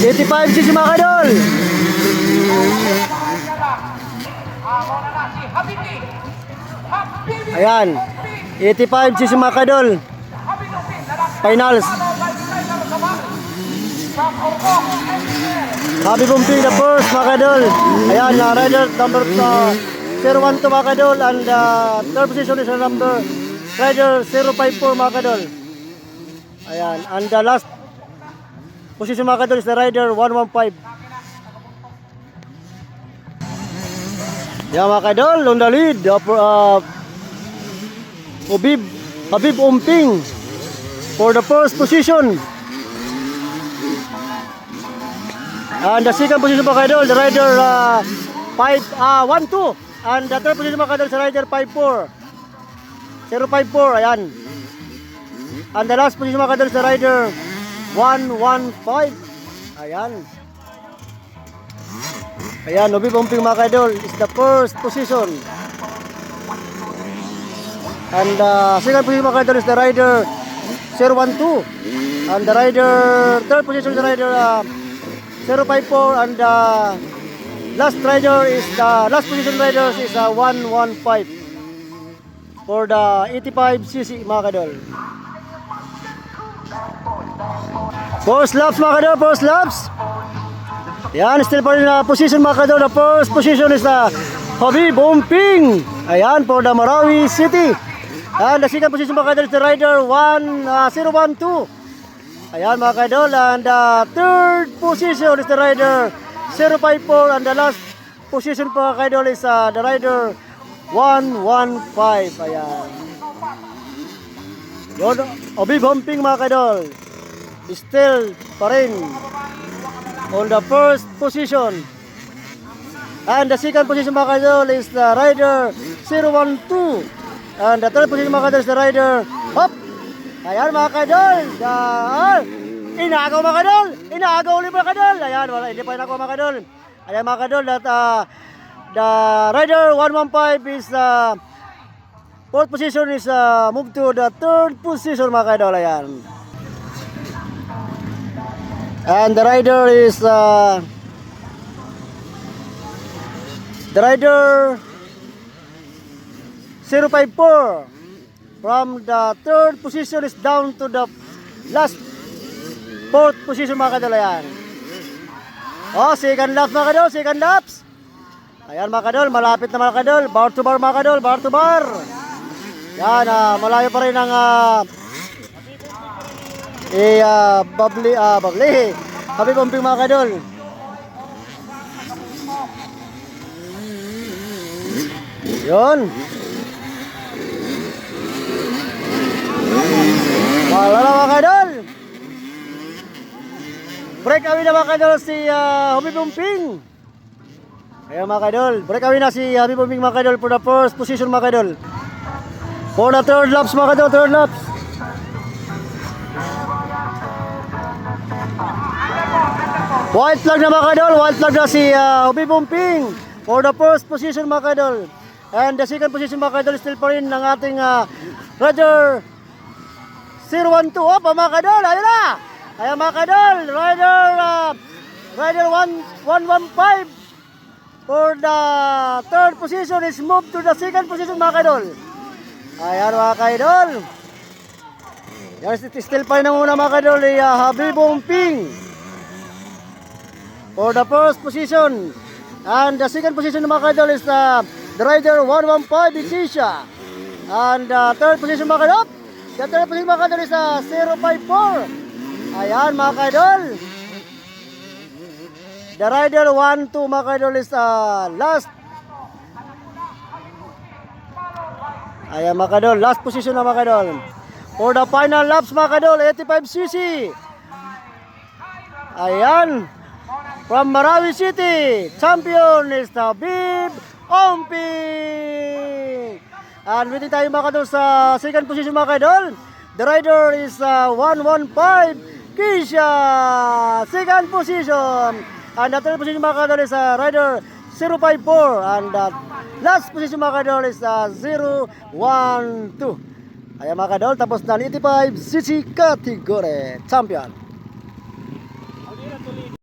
85cc mga kadol. Ayan, 85cc mga kadol. Finals. Happy Bumping the first mga kadol. Ayan, rider number 012 mga kadol. And third position is number rider 054 mga kadol. Ayan, and the last position mga kadol is the rider 115. Yan mga kadol, on the lead, Habib Bumping for the first position. And the second position mga kadol, the rider 12. And the third position mga kadol, the rider 54. 054, ayan. And the last position mga kadol, the rider 115. Ayan. Ayan, Habib Bumping mga kadol is the first position. And the second position mga kadol is the rider 012. And the rider, third position is the rider 054. And the last rider is the last position rider is 115 for the 85cc mga kadol. First laps mga kadol, first laps. Yan, still pa rin na position mga kadol. The first position is the Habib Bumping. Ayan, for the Marawi City. And the second position mga kadol is the rider 012. Ayan mga kadol. And the third position is the rider 054. And the last position mga kadol is the rider 115. Ayan. Yun, Habib Bumping mga kadol. Still pa rin on the first position. And the second position mga kadol is the rider 012. And the third position mga kadol is the rider hop. Ayan mga kadol. Inagaw mga kadol. Inagaw ulit mga kadol. Ayan, wala, hindi pa inagaw mga kadol. Ayan mga kadol, that the rider 115 is fourth position is move to the third position mga kadol. Ayan. And the rider is the rider 054 from the third position is down to the last fourth position mga kadol. Ayan. Oh, second laps mga kadol, second laps. Ayan mga kadol, malapit na mga kadol. Bar to bar mga kadol, bar to bar. Yan, malayo pa rin ang Babli, Habib Bumping mga kadol. Yun. Wala na mga kadol. Break away na mga kadol si Habib Bumping. Ayan mga kadol, break away na si Habib Bumping mga kadol for the first position mga kadol. For the third laps mga kadol, third laps. White flag na mga kadol, white flag na si Habib Bumping for the first position mga kadol. And the second position mga kadol still pa rin ng ating rider 012. Opa mga kadol, ayun na. Ayan mga kadol, rider 115 for the third position is moved to the second position mga kadol. Ayan mga kadol. Yan, still pa rin na muna mga kadol ni Habib Bumping for the first position. And the second position mga kadol is the rider 115 Ikisha. And the third position mga kadol, the third position mga kadol is 054. Ayan mga kadol. The rider 12 mga kadol is last. Ayan mga kadol, last position na mga kadol. For the final laps mga kadol, 85cc. Ayan. From Marawi City, champion is the Habib Bumping. And waiting tayo mga kadol sa second position mga kadol. The rider is 115 Kisha. Second position. And the third position mga kadol is rider 054. And the last position mga kadol is 012. Ayan mga kadol, tapos na 85cc category champion.